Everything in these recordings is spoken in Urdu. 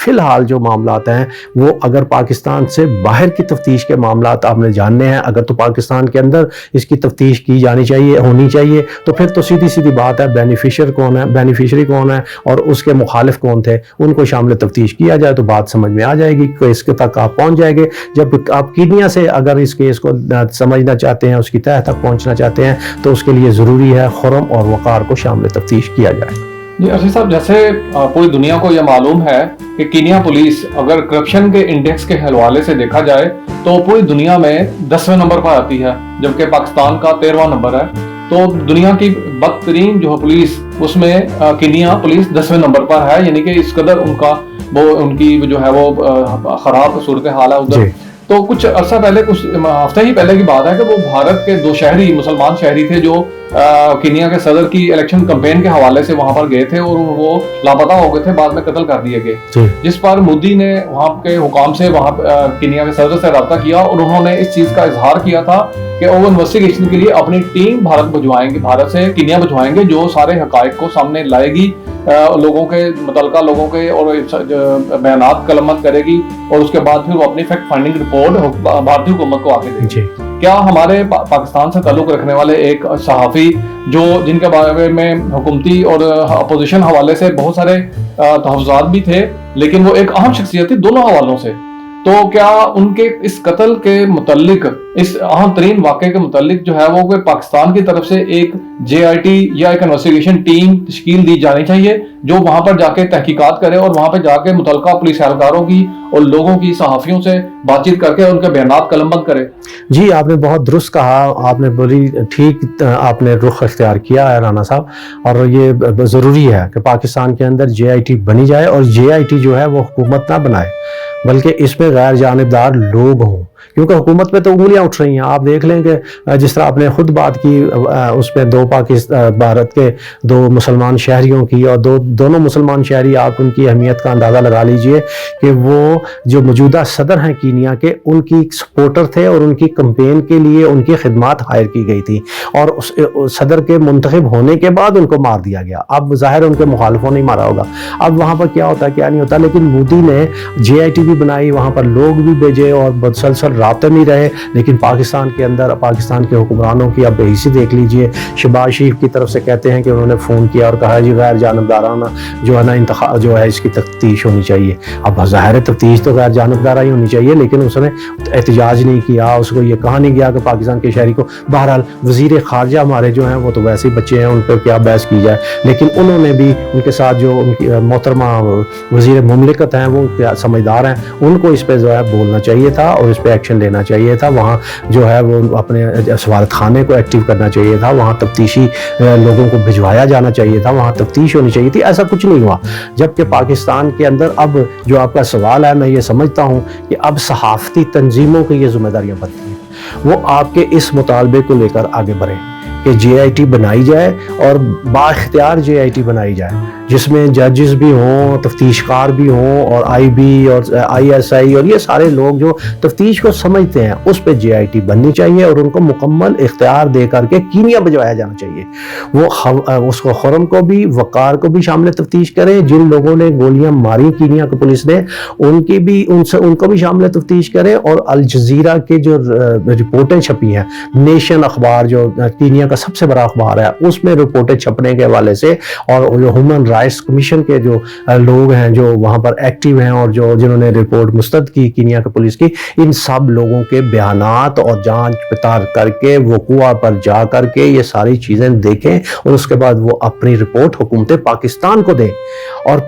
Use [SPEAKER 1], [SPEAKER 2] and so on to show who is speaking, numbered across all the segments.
[SPEAKER 1] فی الحال جو معاملات ہیں وہ اگر پاکستان سے باہر کی تفتیش کے معاملات آپ نے جاننے ہیں, اگر تو پاکستان کے اندر اس کی تفتیش کی جانی چاہیے, ہونی چاہیے, تو پھر تو سیدھی سیدھی بات ہے بینیفیشری کون ہے اور اس کے مخالف کون تھے, ان کو شامل تفتیش کیا جائے تو بات سمجھ میں آ جائے گی, کیس کے تک آپ پہنچ جائیں گے. جب آپ کینیا سے اگر اس کیس کو سمجھنا چاہتے ہیں, اس کی تہہ تک پہنچنا چاہتے ہیں, تو اس کے لیے ضروری ہے خرم اور وقار کو شامل تفتیش کیا جائے.
[SPEAKER 2] جی ارشد صاحب, جیسے پوری دنیا کو یہ معلوم ہے کہ کینیا پولیس اگر کرپشن کے انڈیکس کے حوالے سے دیکھا جائے تو پوری دنیا میں 10ویں نمبر پر آتی ہے, جبکہ پاکستان کا 13واں نمبر ہے. تو دنیا کی بدترین جو پولیس اس میں کینیا پولیس 10ویں نمبر پر ہے, یعنی کہ اس قدر ان کی جو ہے وہ خراب صورتحال ہے ادھر. تو کچھ عرصہ پہلے, کچھ ہفتے ہی پہلے کی بات ہے کہ وہ بھارت کے 2 شہری مسلمان شہری تھے جو کینیا کے صدر کی الیکشن کمپین کے حوالے سے وہاں پر گئے تھے اور وہ لاپتہ ہو گئے تھے, بعد میں قتل کر دیے گئے. جس پر مودی نے وہاں کے حکام سے وہاں کینیا کے صدر سے رابطہ کیا اور انہوں نے اس چیز کا اظہار کیا تھا کہ وہ انویسٹیگیشن کے لیے اپنی ٹیم بھارت سے کینیا بھجوائیں گے, جو سارے حقائق کو سامنے لائے گی, متعلقہ لوگوں کے اور بیانات قلمبند کرے گی, اور اس کے بعد پھر وہ اپنی فیکٹ فائنڈنگ رپورٹ بھارتی حکومت کو آگے دے گی. کیا ہمارے پاکستان سے تعلق رکھنے والے ایک صحافی جن کے بارے میں حکومتی اور اپوزیشن حوالے سے بہت سارے تحفظات بھی تھے, لیکن وہ ایک اہم شخصیت تھی دونوں حوالوں سے, تو کیا ان کے اس قتل کے متعلق, اس اہم ترین واقعے کے متعلق جو ہے وہ پاکستان کی طرف سے ایک JIT یا ایک انویسٹیگیشن ٹیم تشکیل دی جانی چاہیے جو وہاں پر جا کے تحقیقات کرے اور وہاں پہ جا کے متعلقہ پولیس اہلکاروں کی اور لوگوں کی, صحافیوں سے بات چیت کر کے ان کے بیانات قلمبند کرے؟
[SPEAKER 1] جی آپ نے بہت درست کہا, آپ نے بڑی ٹھیک آپ نے رخ اختیار کیا ہے رانا صاحب, اور یہ ضروری ہے کہ پاکستان کے اندر JIT بنی جائے, اور JIT جو ہے وہ حکومت نہ بنائے بلکہ اس میں غیر جانبدار لوگ ہوں, کیونکہ حکومت پہ تو انگلیاں اٹھ رہی ہیں. آپ دیکھ لیں کہ جس طرح آپ نے خود بات کی اس میں بھارت کے 2 مسلمان شہریوں کی, اور دونوں مسلمان شہری, آپ ان کی اہمیت کا اندازہ لگا لیجئے کہ وہ جو موجودہ صدر ہیں کینیا کے, ان کی سپورٹر تھے اور ان کی کمپین کے لیے ان کی خدمات ہائر کی گئی تھی, اور صدر کے منتخب ہونے کے بعد ان کو مار دیا گیا. اب ظاہر ان کے مخالفوں نے مارا ہوگا, اب وہاں پر کیا ہوتا ہے کیا نہیں ہوتا, لیکن مودی نے JIT بھی بنائی, وہاں پر لوگ بھی بھیجے اور مسلسل رابطے میں رہے. لیکن پاکستان کے اندر پاکستان کے حکمرانوں کی اب حیثیت دیکھ لیجئے, شہباز شریف کی طرف سے کہتے ہیں کہ انہوں نے فون کیا اور کہا جی غیر جانبدارانہ جو ہے نا انتخاب جو ہے اس کی تفتیش ہونی چاہیے. اب ظاہر تفتیش تو غیر جانبدارہ ہی ہونی چاہیے, لیکن اس نے احتجاج نہیں کیا, اس کو یہ کہا نہیں گیا کہ پاکستان کے شہری کو. بہرحال وزیر خارجہ ہمارے جو ہیں وہ تو ویسے ہی بچے ہیں, ان پر کیا بحث کی جائے, لیکن انہوں نے بھی ان کے ساتھ جو ان کی محترمہ وزیر مملکت ہیں وہ سمجھدار ہیں, ان کو اس پہ جو ہے بولنا چاہیے تھا اور اس پہ ایکشن لینا چاہیے تھا. وہاں جو ہے وہ اپنے سفارت خانے کو ایکٹیو کرنا چاہیے تھا, وہاں تفتیشی لوگوں کو بھجوایا جانا چاہیے تھا, وہاں تفتیش ہونی چاہیے تھی. ایسا کچھ نہیں ہوا. جبکہ پاکستان کے اندر اب جو آپ کا سوال ہے, میں یہ سمجھتا ہوں کہ اب صحافتی تنظیموں کی یہ ذمہ داریاں بنتی ہیں, وہ آپ کے اس مطالبے کو لے کر آگے بڑھیں کہ JIT بنائی جائے اور بااختیار JIT بنائی جائے, جس میں ججز بھی ہوں, تفتیش کار بھی ہوں, اور IB اور ISI اور یہ سارے لوگ جو تفتیش کو سمجھتے ہیں, اس پہ JIT بننی چاہیے اور ان کو مکمل اختیار دے کر کے کینیا بھجوایا جانا چاہیے. وہ اس کو خرم کو بھی, وقار کو بھی شامل تفتیش کریں. جن لوگوں نے گولیاں ماری کینیا کی پولیس نے, ان کو بھی شامل تفتیش کریں. اور الجزیرہ کے جو رپورٹیں چھپی ہیں, نیشن اخبار جو کینیا کا سب سے بڑا اخبار ہے, اس میں رپورٹیں چھپنے کے حوالے سے, اور جو ہیومن رائٹس کمیشن کے جو لوگ ہیں جو وہاں پر ایکٹیو ہیں اور جنہوں نے رپورٹ مسترد کی کینیا کی پولیس کی, ان سب لوگوں کے بیانات اور جانچ پڑتال کر کے وقوع پر جا کر کے یہ ساری چیزیں دیکھیں, اور اس کے بعد وہ اپنی رپورٹ حکومت پاکستان کو دیں. اور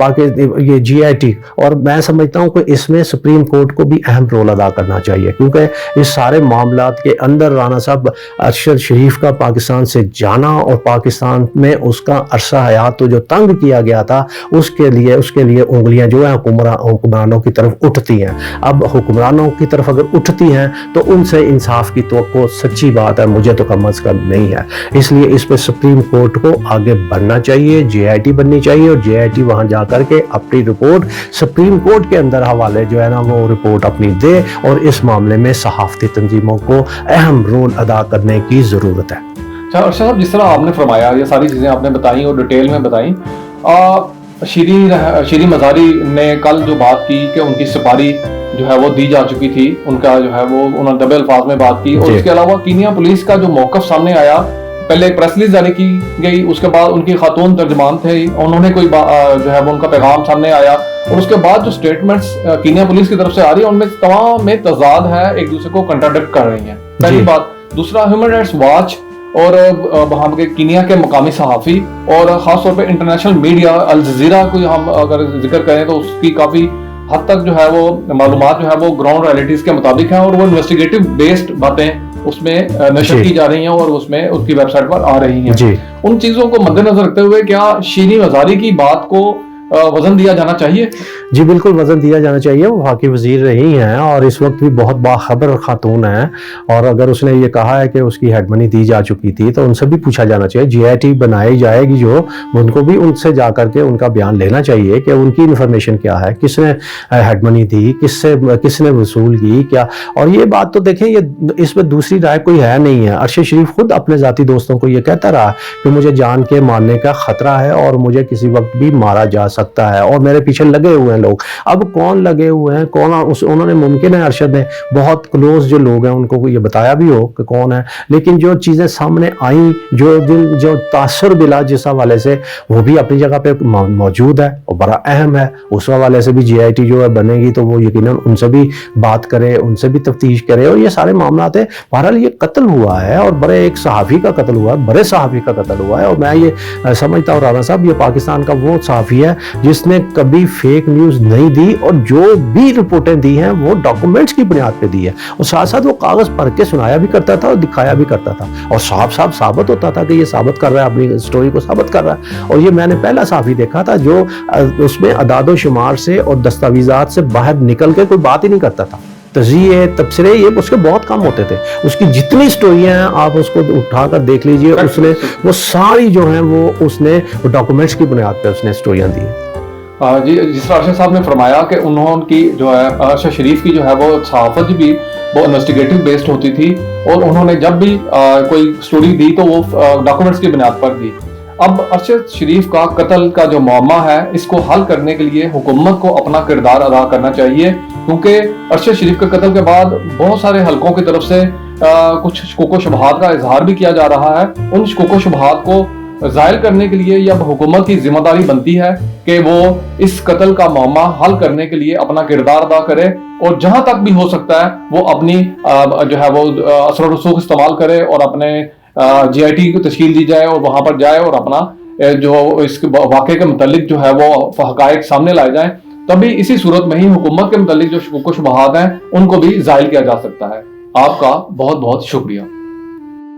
[SPEAKER 1] یہ JIT, اور میں سمجھتا ہوں کہ اس میں سپریم کورٹ کو بھی اہم رول ادا کرنا چاہیے, کیونکہ اس سارے معاملات کے اندر رانا صاحب ارشد شریف کا پاکستان سے جانا اور پاکستان میں اس کا عرصہ حیات تو جو تنگ کیا گیا تھا, اس کے لیے انگلیاں جو ہیں حکمرانوں کی طرف اٹھتی ہیں. اب حکمرانوں کی طرف اگر اٹھتی ہیں تو ان سے انصاف کی توقع سچی بات ہے مجھے تو کم از کم نہیں ہے. اس لیے اس پہ سپریم کورٹ کو آگے بڑھنا چاہیے, JIT بننی چاہیے, اور JIT وہاں جا کر کے اپنی رپورٹ سپریم کورٹ کے اندر حوالے جو ہے نا وہ رپورٹ اپنی دے, اور اس معاملے میں صحافتی تنظیموں کو اہم رول ادا کرنے کی ضرورت ہے.
[SPEAKER 2] ارشد صاحب, جس طرح آپ نے فرمایا, یہ ساری چیزیں آپ نے بتائیں اور ڈیٹیل میں بتائیں, شیریں مزاری نے کل جو بات کی کہ ان کی سپاری جو ہے وہ دی جا چکی تھی، ان کا جو ہے وہ انہوں نے دبے الفاظ میں بات کی، اور اس کے علاوہ کینیا پولیس کا جو موقف سامنے آیا، پہلے ایک پریس ریلیز جاری کی گئی، اس کے بعد ان کی خاتون ترجمان تھے، انہوں نے کوئی جو ہے وہ ان کا پیغام سامنے آیا، اور اس کے بعد جو سٹیٹمنٹس کینیا پولیس کی طرف سے آ رہی ہیں ان میں تمام میں تضاد ہے، ایک دوسرے کو کنٹراڈکٹ کر رہی ہیں، پہلی بات۔ دوسرا، ہیومن رائٹس واچ اور وہاں کے کینیا کے مقامی صحافی اور خاص طور پہ انٹرنیشنل میڈیا، الجزیرہ کو ہم اگر ذکر کریں تو اس کی کافی حد تک جو ہے وہ معلومات جو ہے وہ گراؤنڈ ریئلٹیز کے مطابق ہیں، اور وہ انویسٹیگیٹو بیسڈ باتیں اس میں نشر کی جا رہی ہیں اور اس میں اس کی ویب سائٹ پر آ رہی ہیں۔ ان چیزوں کو مد نظر رکھتے ہوئے کیا شیریں مزاری کی بات کو وزن دیا جانا چاہیے؟
[SPEAKER 1] جی بالکل وزن دیا جانا چاہیے، وہ وفاقی وزیر رہی ہیں اور اس وقت بھی بہت باخبر خاتون ہیں، اور اگر اس نے یہ کہا ہے کہ اس کی ہیڈ منی دی جا چکی تھی تو ان سے بھی پوچھا جانا چاہیے، جی آئی ٹی بنائی جائے گی جو، ان کو بھی ان سے جا کر کے ان کا بیان لینا چاہیے کہ ان کی انفارمیشن کیا ہے، کس نے ہیڈ منی دی، کس نے وصول کی کیا۔ اور یہ بات تو دیکھیں، یہ اس میں دوسری رائے کوئی ہے نہیں ہے، ارشد شریف خود اپنے ذاتی دوستوں کو یہ کہتا رہا کہ مجھے جان کے مارنے کا خطرہ ہے اور مجھے کسی وقت بھی مارا جا سکتا ہے اور میرے پیچھے لگے ہوئے ہیں لوگ۔ اب کون لگے ہوئے ہیں، کون انہوں نے، ممکن ہے ارشد نے بہت کلوز جو لوگ ہیں ان کو یہ بتایا بھی ہو کہ کون ہے، لیکن جو چیزیں سامنے آئیں، جو تاثر ملا جس حوالے سے، وہ بھی اپنی جگہ پہ موجود ہے اور بڑا اہم ہے۔ اس حوالے سے بھی جی آئی ٹی جو ہے بنے گی تو وہ یقیناً ان سے بھی بات کرے، ان سے بھی تفتیش کرے، اور یہ سارے معاملات ہیں۔ بہرحال یہ قتل ہوا ہے اور بڑے ایک صحافی کا قتل ہوا ہے، بڑے صحافی کا قتل ہوا ہے، اور میں یہ سمجھتا ہوں رانا صاحب یہ پاکستان کا وہ صحافی ہے جس نے کبھی فیک نیوز نہیں دی، اور جو بھی رپورٹیں دی ہیں وہ ڈاکومنٹس کی بنیاد پہ دی ہے، اور ساتھ ساتھ وہ کاغذ پڑھ کے سنایا بھی کرتا تھا اور دکھایا بھی کرتا تھا، اور صاف ثابت ہوتا تھا کہ یہ ثابت کر رہا ہے، اپنی سٹوری کو ثابت کر رہا ہے۔ اور یہ میں نے پہلا صحافی دیکھا تھا جو اس میں اعداد و شمار سے اور دستاویزات سے باہر نکل کے کوئی بات ہی نہیں کرتا تھا۔ تجزیے، تبصرے یہ اس کے بہت کم ہوتے تھے، اس کی جتنی سٹوریاں ہیں آپ اس کو اٹھا کر دیکھ لیجئے، اس نے وہ ساری جو ہیں وہ اس نے ڈاکومنٹس کی بنیاد پہ اس نے سٹوریاں دی۔
[SPEAKER 2] جی، جس طرح ارشد صاحب نے فرمایا کہ انہوں کی جو ہے ارشد شریف کی جو ہے وہ صحافت بھی وہ انویسٹیگیٹو بیسڈ ہوتی تھی، اور انہوں نے جب بھی کوئی سٹوری دی تو وہ ڈاکومنٹس کی بنیاد پر دی۔ اب ارشد شریف کا قتل کا جو معمہ ہے اس کو حل کرنے کے لیے حکومت کو اپنا کردار ادا کرنا چاہیے، کیونکہ ارشد شریف کے قتل کے بعد بہت سارے حلقوں کی طرف سے کچھ شکوک و شبہات کا اظہار بھی کیا جا رہا ہے۔ ان شکوک و شبہات کو زائل کرنے کے لیے اب حکومت کی ذمہ داری بنتی ہے کہ وہ اس قتل کا معمہ حل کرنے کے لیے اپنا کردار ادا کرے، اور جہاں تک بھی ہو سکتا ہے وہ اپنی جو ہے وہ اثر و رسوخ استعمال کرے، اور اپنے جی آئی ٹی کو تشکیل دی جائے اور وہاں پر جائے اور اپنا جو اس واقعے کے متعلق جو ہے وہ حقائق سامنے لائے جائیں، تبھی اسی صورت میں ہی حکومت کے متعلق جو شکوک و شبہات ہیں ان کو بھی زائل کیا جا سکتا ہے۔ آپ کا بہت بہت شکریہ۔